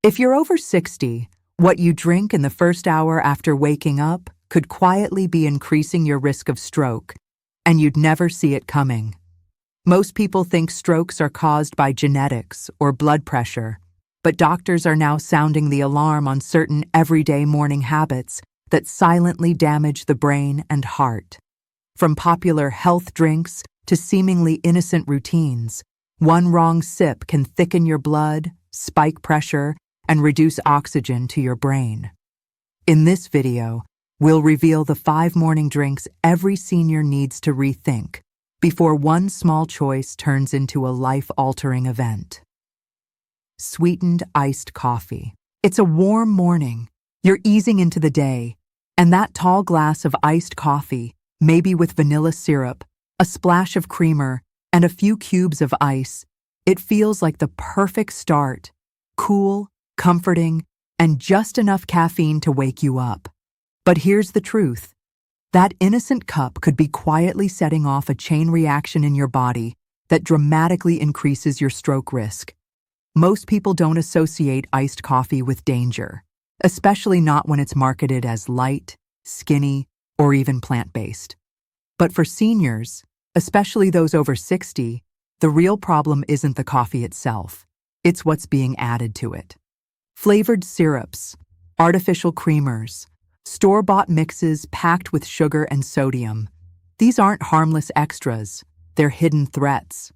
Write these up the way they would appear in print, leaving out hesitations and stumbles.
If you're over 60, what you drink in the first hour after waking up could quietly be increasing your risk of stroke, and you'd never see it coming. Most people think strokes are caused by genetics or blood pressure, but doctors are now sounding the alarm on certain everyday morning habits that silently damage the brain and heart. From popular health drinks to seemingly innocent routines, one wrong sip can thicken your blood, spike pressure, and reduce oxygen to your brain. In this video, we'll reveal the 5 morning drinks every senior needs to rethink before one small choice turns into a life-altering event. Sweetened iced coffee. It's a warm morning. You're easing into the day, and that tall glass of iced coffee, maybe with vanilla syrup, a splash of creamer, and a few cubes of ice, it feels like the perfect start. Cool, comforting, and just enough caffeine to wake you up. But here's the truth. That innocent cup could be quietly setting off a chain reaction in your body that dramatically increases your stroke risk. Most people don't associate iced coffee with danger, especially not when it's marketed as light, skinny, or even plant-based. But for seniors, especially those over 60, the real problem isn't the coffee itself. It's what's being added to it. Flavored syrups, artificial creamers, store-bought mixes packed with sugar and sodium. These aren't harmless extras, they're hidden threats.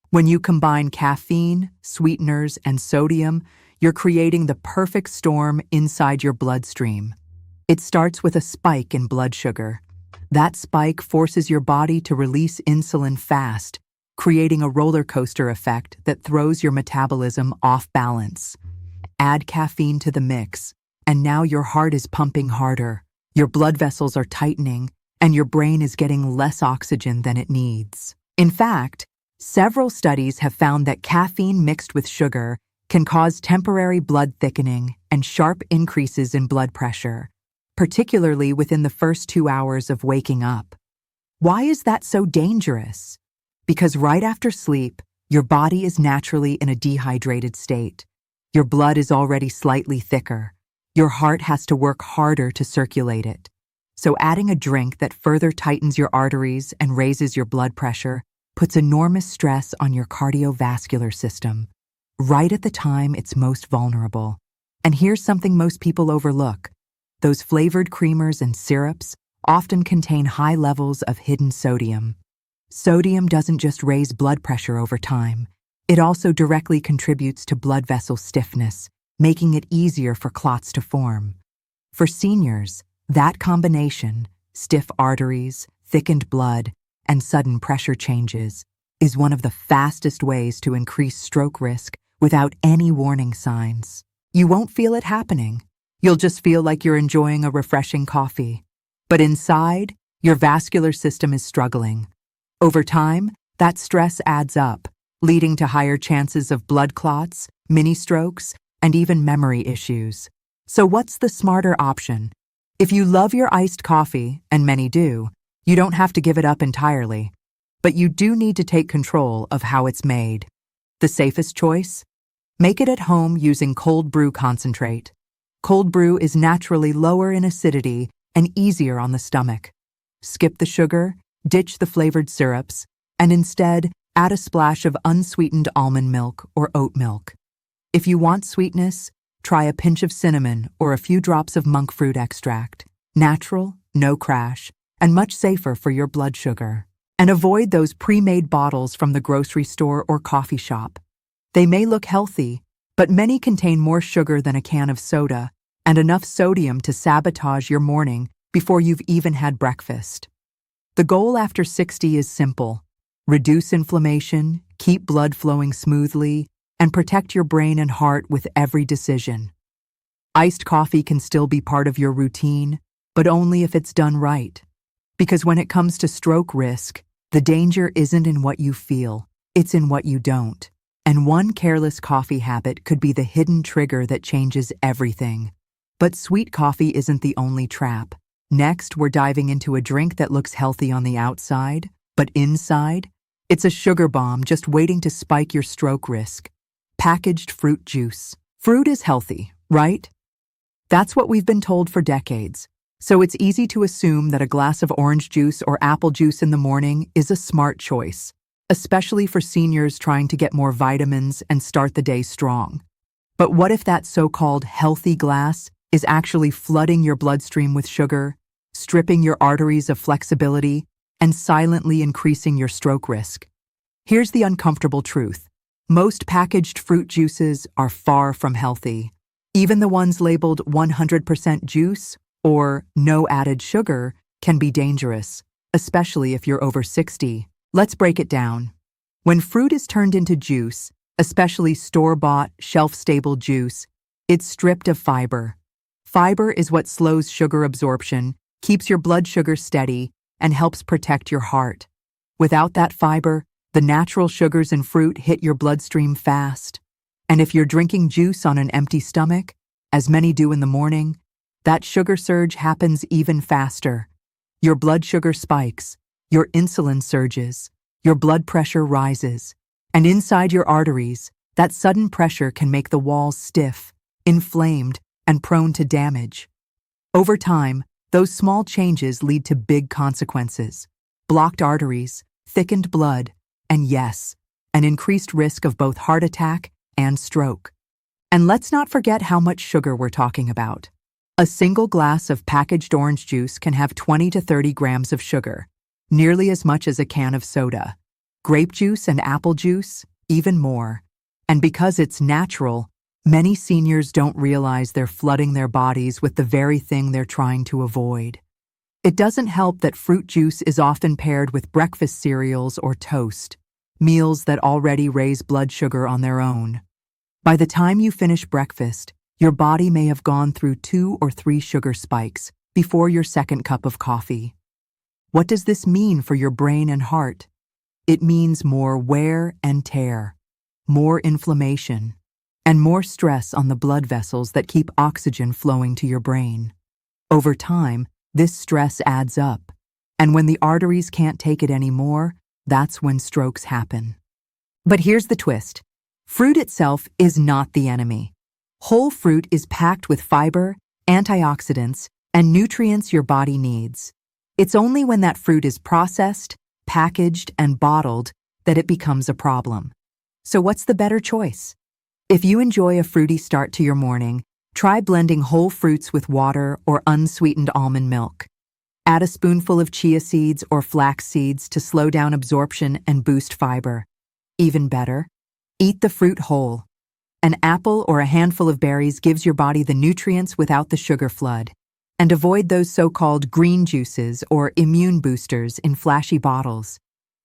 When you combine caffeine, sweeteners, and sodium, you're creating the perfect storm inside your bloodstream. It starts with a spike in blood sugar. That spike forces your body to release insulin fast, creating a roller coaster effect that throws your metabolism off balance. Add caffeine to the mix, and now your heart is pumping harder, your blood vessels are tightening, and your brain is getting less oxygen than it needs. In fact, several studies have found that caffeine mixed with sugar can cause temporary blood thickening and sharp increases in blood pressure, particularly within the first 2 hours of waking up. Why is that so dangerous? Because right after sleep, your body is naturally in a dehydrated state. Your blood is already slightly thicker. Your heart has to work harder to circulate it. So adding a drink that further tightens your arteries and raises your blood pressure puts enormous stress on your cardiovascular system, right at the time it's most vulnerable. And here's something most people overlook. Those flavored creamers and syrups often contain high levels of hidden sodium. Sodium doesn't just raise blood pressure over time. It also directly contributes to blood vessel stiffness, making it easier for clots to form. For seniors, that combination, stiff arteries, thickened blood, and sudden pressure changes, is one of the fastest ways to increase stroke risk without any warning signs. You won't feel it happening. You'll just feel like you're enjoying a refreshing coffee. But inside, your vascular system is struggling. Over time, that stress adds up, leading to higher chances of blood clots, mini-strokes, and even memory issues. So what's the smarter option? If you love your iced coffee, and many do, you don't have to give it up entirely. But you do need to take control of how it's made. The safest choice? Make it at home using cold brew concentrate. Cold brew is naturally lower in acidity and easier on the stomach. Skip the sugar, ditch the flavored syrups, and instead add a splash of unsweetened almond milk or oat milk. If you want sweetness, try a pinch of cinnamon or a few drops of monk fruit extract. Natural, no crash, and much safer for your blood sugar. And avoid those pre-made bottles from the grocery store or coffee shop. They may look healthy, but many contain more sugar than a can of soda and enough sodium to sabotage your morning before you've even had breakfast. The goal after 60 is simple. Reduce inflammation, keep blood flowing smoothly, and protect your brain and heart with every decision. Iced coffee can still be part of your routine, but only if it's done right. Because when it comes to stroke risk, the danger isn't in what you feel, it's in what you don't. And one careless coffee habit could be the hidden trigger that changes everything. But sweet coffee isn't the only trap. Next, we're diving into a drink that looks healthy on the outside, but inside, it's a sugar bomb just waiting to spike your stroke risk. Packaged fruit juice. Fruit is healthy, right? That's what we've been told for decades. So it's easy to assume that a glass of orange juice or apple juice in the morning is a smart choice, especially for seniors trying to get more vitamins and start the day strong. But what if that so-called healthy glass is actually flooding your bloodstream with sugar, stripping your arteries of flexibility, and silently increasing your stroke risk? Here's the uncomfortable truth. Most packaged fruit juices are far from healthy. Even the ones labeled 100% juice or no added sugar can be dangerous, especially if you're over 60. Let's break it down. When fruit is turned into juice, especially store-bought, shelf-stable juice, it's stripped of fiber. Fiber is what slows sugar absorption, keeps your blood sugar steady, and helps protect your heart. Without that fiber, the natural sugars in fruit hit your bloodstream fast. And if you're drinking juice on an empty stomach, as many do in the morning, that sugar surge happens even faster. Your blood sugar spikes, your insulin surges, your blood pressure rises, and inside your arteries, that sudden pressure can make the walls stiff, inflamed, and prone to damage. Over time, those small changes lead to big consequences: blocked arteries, thickened blood, and yes, an increased risk of both heart attack and stroke. And let's not forget how much sugar we're talking about. A single glass of packaged orange juice can have 20 to 30 grams of sugar, nearly as much as a can of soda. Grape juice and apple juice, even more. And because it's natural, many seniors don't realize they're flooding their bodies with the very thing they're trying to avoid. It doesn't help that fruit juice is often paired with breakfast cereals or toast, meals that already raise blood sugar on their own. By the time you finish breakfast, your body may have gone through 2 or 3 sugar spikes before your second cup of coffee. What does this mean for your brain and heart? It means more wear and tear, more inflammation, and more stress on the blood vessels that keep oxygen flowing to your brain. Over time, this stress adds up, and when the arteries can't take it anymore, that's when strokes happen. But here's the twist. Fruit itself is not the enemy. Whole fruit is packed with fiber, antioxidants, and nutrients your body needs. It's only when that fruit is processed, packaged, and bottled that it becomes a problem. So what's the better choice? If you enjoy a fruity start to your morning, try blending whole fruits with water or unsweetened almond milk. Add a spoonful of chia seeds or flax seeds to slow down absorption and boost fiber. Even better, eat the fruit whole. An apple or a handful of berries gives your body the nutrients without the sugar flood. And avoid those so-called green juices or immune boosters in flashy bottles.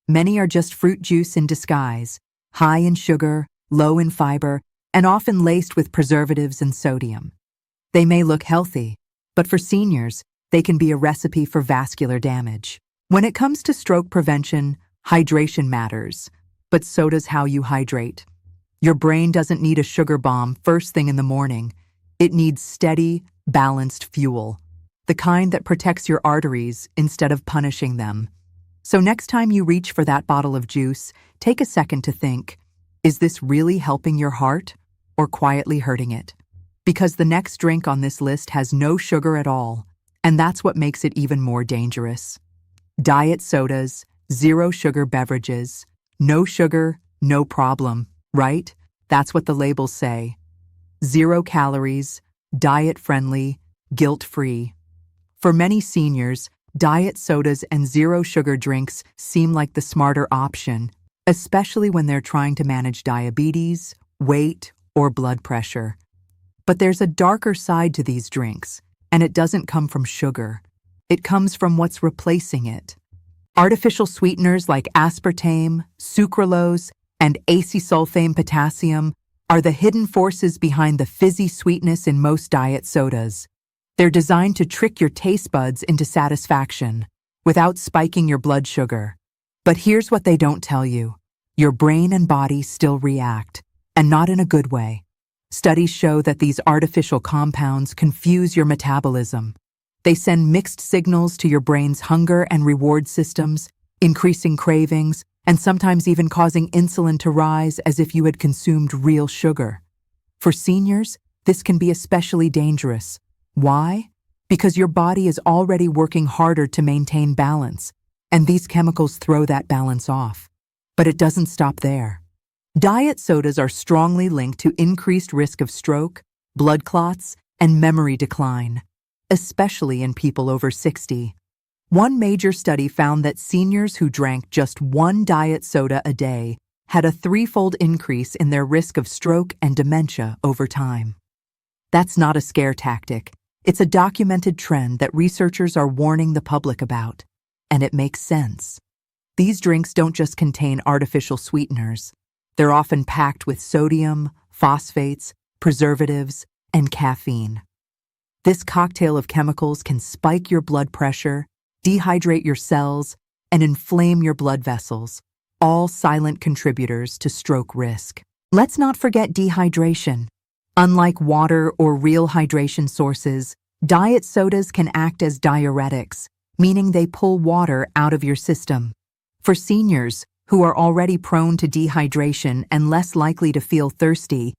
Many are just fruit juice in disguise, high in sugar, low in fiber, and often laced with preservatives and sodium. They may look healthy, but for seniors, they can be a recipe for vascular damage. When it comes to stroke prevention, hydration matters, but so does how you hydrate. Your brain doesn't need a sugar bomb first thing in the morning. It needs steady, balanced fuel, the kind that protects your arteries instead of punishing them. So next time you reach for that bottle of juice, take a second to think, is this really helping your heart or quietly hurting it? Because the next drink on this list has no sugar at all, and that's what makes it even more dangerous. Diet sodas, zero sugar beverages, no sugar, no problem, right? That's what the labels say. 0 calories, diet-friendly, guilt-free. For many seniors, diet sodas and zero sugar drinks seem like the smarter option, especially when they're trying to manage diabetes, weight, or blood pressure. But there's a darker side to these drinks, and it doesn't come from sugar. It comes from what's replacing it. Artificial sweeteners like aspartame, sucralose, and acetylsulfame potassium are the hidden forces behind the fizzy sweetness in most diet sodas. They're designed to trick your taste buds into satisfaction without spiking your blood sugar. But here's what they don't tell you. Your brain and body still react, and not in a good way. Studies show that these artificial compounds confuse your metabolism. They send mixed signals to your brain's hunger and reward systems, increasing cravings, and sometimes even causing insulin to rise as if you had consumed real sugar. For seniors, this can be especially dangerous. Why? Because your body is already working harder to maintain balance, and these chemicals throw that balance off. But it doesn't stop there. Diet sodas are strongly linked to increased risk of stroke, blood clots, and memory decline, especially in people over 60. One major study found that seniors who drank just one diet soda a day had a threefold increase in their risk of stroke and dementia over time. That's not a scare tactic. It's a documented trend that researchers are warning the public about, and it makes sense. These drinks don't just contain artificial sweeteners. They're often packed with sodium, phosphates, preservatives, and caffeine. This cocktail of chemicals can spike your blood pressure, dehydrate your cells, and inflame your blood vessels, all silent contributors to stroke risk. Let's not forget dehydration. Unlike water or real hydration sources, diet sodas can act as diuretics, meaning they pull water out of your system. For seniors, who are already prone to dehydration and less likely to feel thirsty,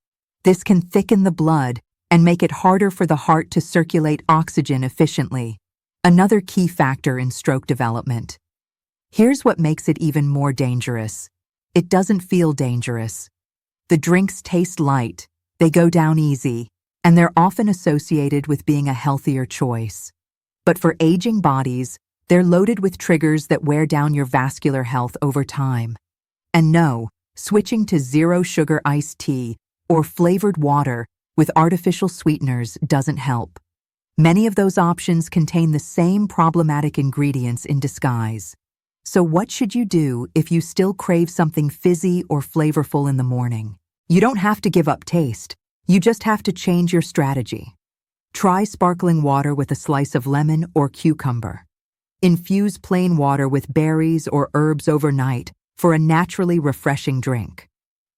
this can thicken the blood and make it harder for the heart to circulate oxygen efficiently, another key factor in stroke development. Here's what makes it even more dangerous. It doesn't feel dangerous. The drinks taste light, they go down easy, and they're often associated with being a healthier choice. But for aging bodies, they're loaded with triggers that wear down your vascular health over time. And no, switching to zero-sugar iced tea or flavored water with artificial sweeteners doesn't help. Many of those options contain the same problematic ingredients in disguise. So what should you do if you still crave something fizzy or flavorful in the morning? You don't have to give up taste. You just have to change your strategy. Try sparkling water with a slice of lemon or cucumber. Infuse plain water with berries or herbs overnight for a naturally refreshing drink.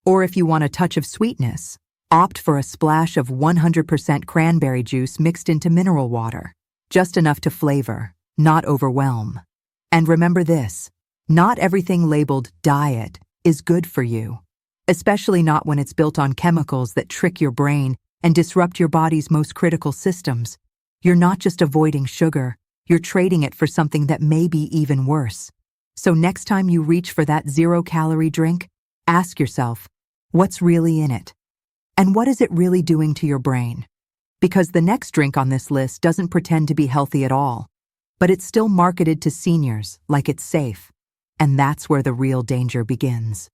Or if you want a touch of sweetness, opt for a splash of 100% cranberry juice mixed into mineral water, just enough to flavor, not overwhelm. And remember this, not everything labeled diet is good for you, especially not when it's built on chemicals that trick your brain and disrupt your body's most critical systems. You're not just avoiding sugar, you're trading it for something that may be even worse. So next time you reach for that zero-calorie drink, ask yourself, what's really in it? And what is it really doing to your brain? Because the next drink on this list doesn't pretend to be healthy at all, but it's still marketed to seniors like it's safe. And that's where the real danger begins.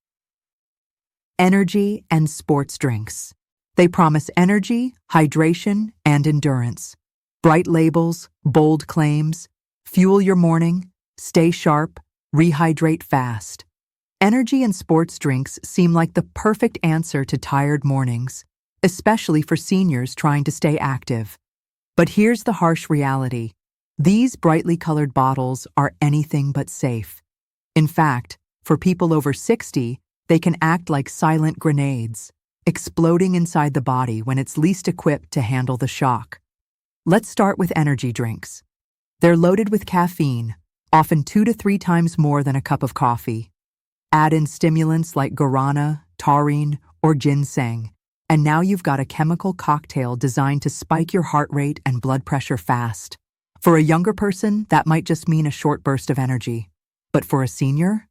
Energy and sports drinks. They promise energy, hydration, and endurance. Bright labels, bold claims, fuel your morning, stay sharp, rehydrate fast. Energy and sports drinks seem like the perfect answer to tired mornings, especially for seniors trying to stay active. But here's the harsh reality. These brightly colored bottles are anything but safe. In fact, for people over 60, they can act like silent grenades, exploding inside the body when it's least equipped to handle the shock. Let's start with energy drinks. They're loaded with caffeine, often 2 to 3 times more than a cup of coffee. Add in stimulants like guarana, taurine, or ginseng, and now you've got a chemical cocktail designed to spike your heart rate and blood pressure fast. For a younger person, that might just mean a short burst of energy. But for a senior,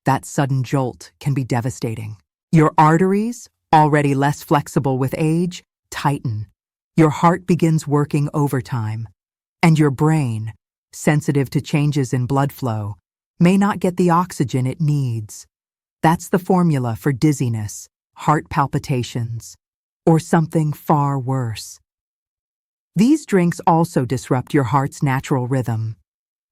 that sudden jolt can be devastating. Your arteries, already less flexible with age, tighten. Your heart begins working overtime. And your brain, sensitive to changes in blood flow, may not get the oxygen it needs. That's the formula for dizziness, heart palpitations, or something far worse. These drinks also disrupt your heart's natural rhythm.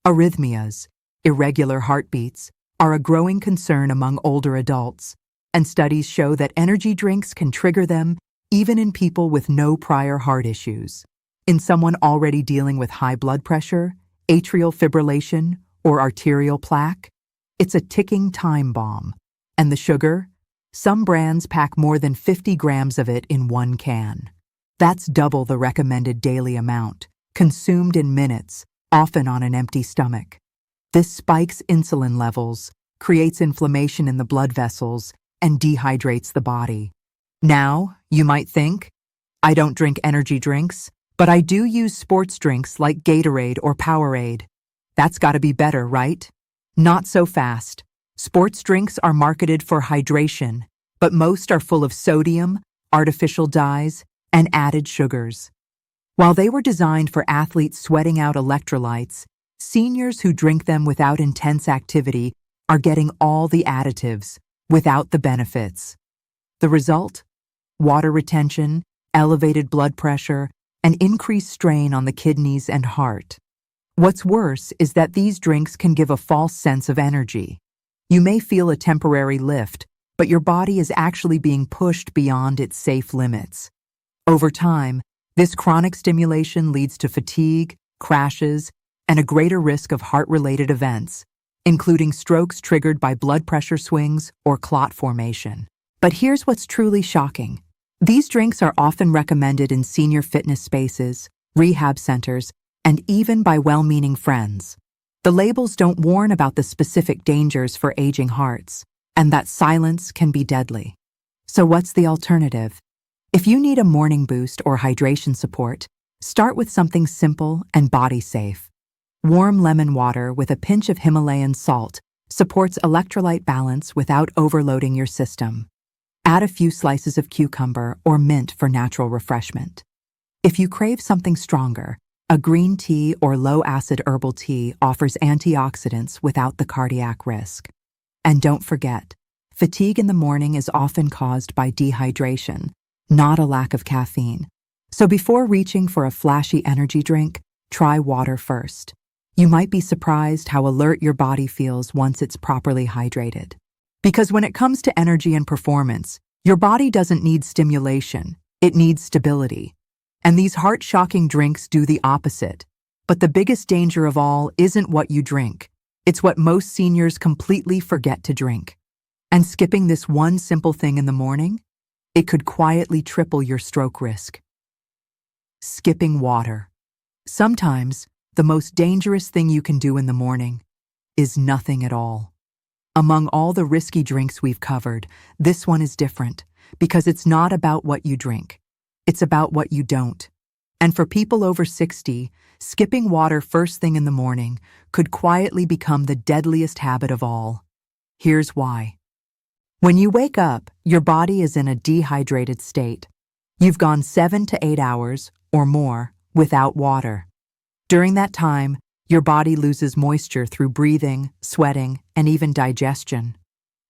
Arrhythmias, irregular heartbeats, are a growing concern among older adults, and studies show that energy drinks can trigger them even in people with no prior heart issues. In someone already dealing with high blood pressure, atrial fibrillation, or arterial plaque, it's a ticking time bomb. And the sugar? Some brands pack more than 50 grams of it in one can. That's double the recommended daily amount, consumed in minutes, often on an empty stomach. This spikes insulin levels, creates inflammation in the blood vessels, and dehydrates the body. Now, you might think, I don't drink energy drinks, but I do use sports drinks like Gatorade or Powerade. That's gotta be better, right? Not so fast. Sports drinks are marketed for hydration, but most are full of sodium, artificial dyes, and added sugars. While they were designed for athletes sweating out electrolytes, seniors who drink them without intense activity are getting all the additives without the benefits. The result? Water retention, elevated blood pressure, and increased strain on the kidneys and heart. What's worse is that these drinks can give a false sense of energy. You may feel a temporary lift, but your body is actually being pushed beyond its safe limits. Over time, this chronic stimulation leads to fatigue, crashes, and a greater risk of heart-related events, including strokes triggered by blood pressure swings or clot formation. But here's what's truly shocking. These drinks are often recommended in senior fitness spaces, rehab centers, and even by well-meaning friends. The labels don't warn about the specific dangers for aging hearts, and that silence can be deadly. So what's the alternative? If you need a morning boost or hydration support, start with something simple and body-safe. Warm lemon water with a pinch of Himalayan salt supports electrolyte balance without overloading your system. Add a few slices of cucumber or mint for natural refreshment. If you crave something stronger, a green tea or low-acid herbal tea offers antioxidants without the cardiac risk. And don't forget, fatigue in the morning is often caused by dehydration, not a lack of caffeine. So before reaching for a flashy energy drink, try water first. You might be surprised how alert your body feels once it's properly hydrated. Because when it comes to energy and performance, your body doesn't need stimulation, it needs stability. And these heart-shocking drinks do the opposite. But the biggest danger of all isn't what you drink. It's what most seniors completely forget to drink. And skipping this one simple thing in the morning, it could quietly triple your stroke risk. Skipping water. Sometimes, the most dangerous thing you can do in the morning is nothing at all. Among all the risky drinks we've covered, this one is different because it's not about what you drink. It's about what you don't. And for people over 60, skipping water first thing in the morning could quietly become the deadliest habit of all. Here's why. When you wake up, your body is in a dehydrated state. You've gone 7 to 8 hours or more without water. During that time, your body loses moisture through breathing, sweating, and even digestion.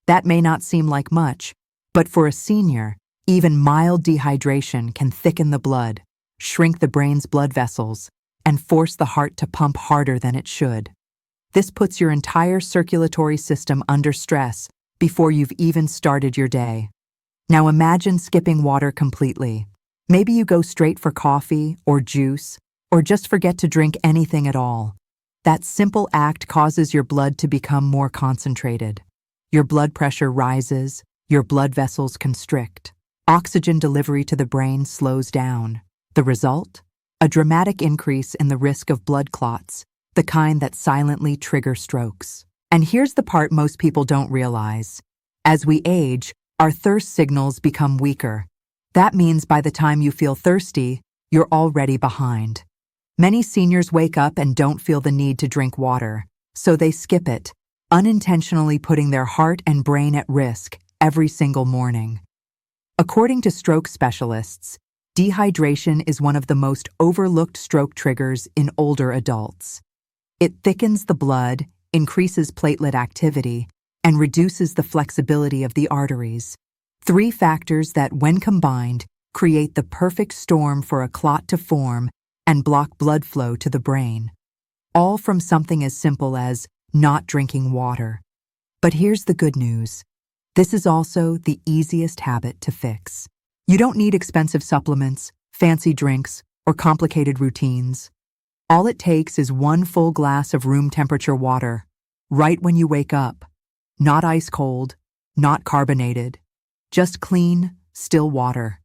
That may not seem like much, but for a senior, even mild dehydration can thicken the blood, shrink the brain's blood vessels, and force the heart to pump harder than it should. This puts your entire circulatory system under stress before you've even started your day. Now imagine skipping water completely. Maybe you go straight for coffee or juice, or just forget to drink anything at all. That simple act causes your blood to become more concentrated. Your blood pressure rises, your blood vessels constrict. Oxygen delivery to the brain slows down. The result? A dramatic increase in the risk of blood clots, the kind that silently trigger strokes. And here's the part most people don't realize. As we age, our thirst signals become weaker. That means by the time you feel thirsty, you're already behind. Many seniors wake up and don't feel the need to drink water, so they skip it, unintentionally putting their heart and brain at risk every single morning. According to stroke specialists, dehydration is one of the most overlooked stroke triggers in older adults. It thickens the blood, increases platelet activity, and reduces the flexibility of the arteries. 3 factors that, when combined, create the perfect storm for a clot to form and block blood flow to the brain. All from something as simple as not drinking water. But here's the good news. This is also the easiest habit to fix. You don't need expensive supplements, fancy drinks, or complicated routines. All it takes is 1 full glass of room temperature water, right when you wake up. Not ice cold, not carbonated, just clean, still water.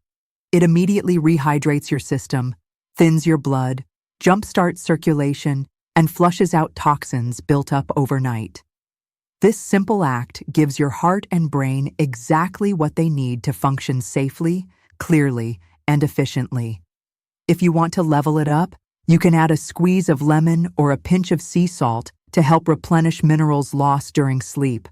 It immediately rehydrates your system, thins your blood, jumpstarts circulation, and flushes out toxins built up overnight. This simple act gives your heart and brain exactly what they need to function safely, clearly, and efficiently. If you want to level it up, you can add a squeeze of lemon or a pinch of sea salt to help replenish minerals lost during sleep.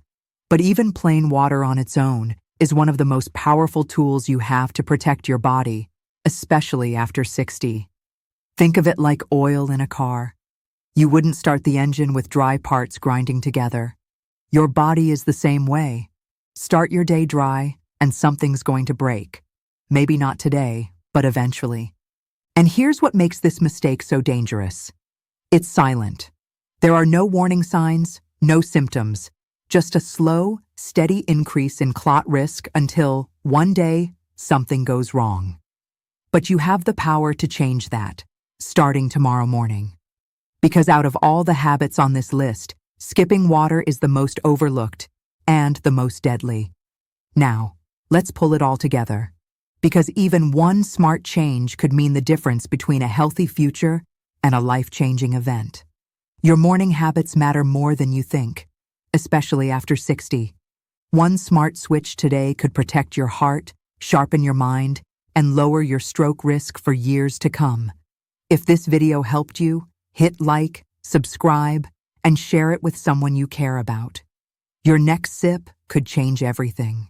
But even plain water on its own is one of the most powerful tools you have to protect your body, especially after 60. Think of it like oil in a car. You wouldn't start the engine with dry parts grinding together. Your body is the same way. Start your day dry, and something's going to break. Maybe not today, but eventually. And here's what makes this mistake so dangerous. It's silent. There are no warning signs, no symptoms, just a slow, steady increase in clot risk until, one day, something goes wrong. But you have the power to change that, starting tomorrow morning. Because out of all the habits on this list, skipping water is the most overlooked and the most deadly. Now, let's pull it all together. Because even one smart change could mean the difference between a healthy future and a life-changing event. Your morning habits matter more than you think, especially after 60. One smart switch today could protect your heart, sharpen your mind, and lower your stroke risk for years to come. If this video helped you, hit like, subscribe, and share it with someone you care about. Your next sip could change everything.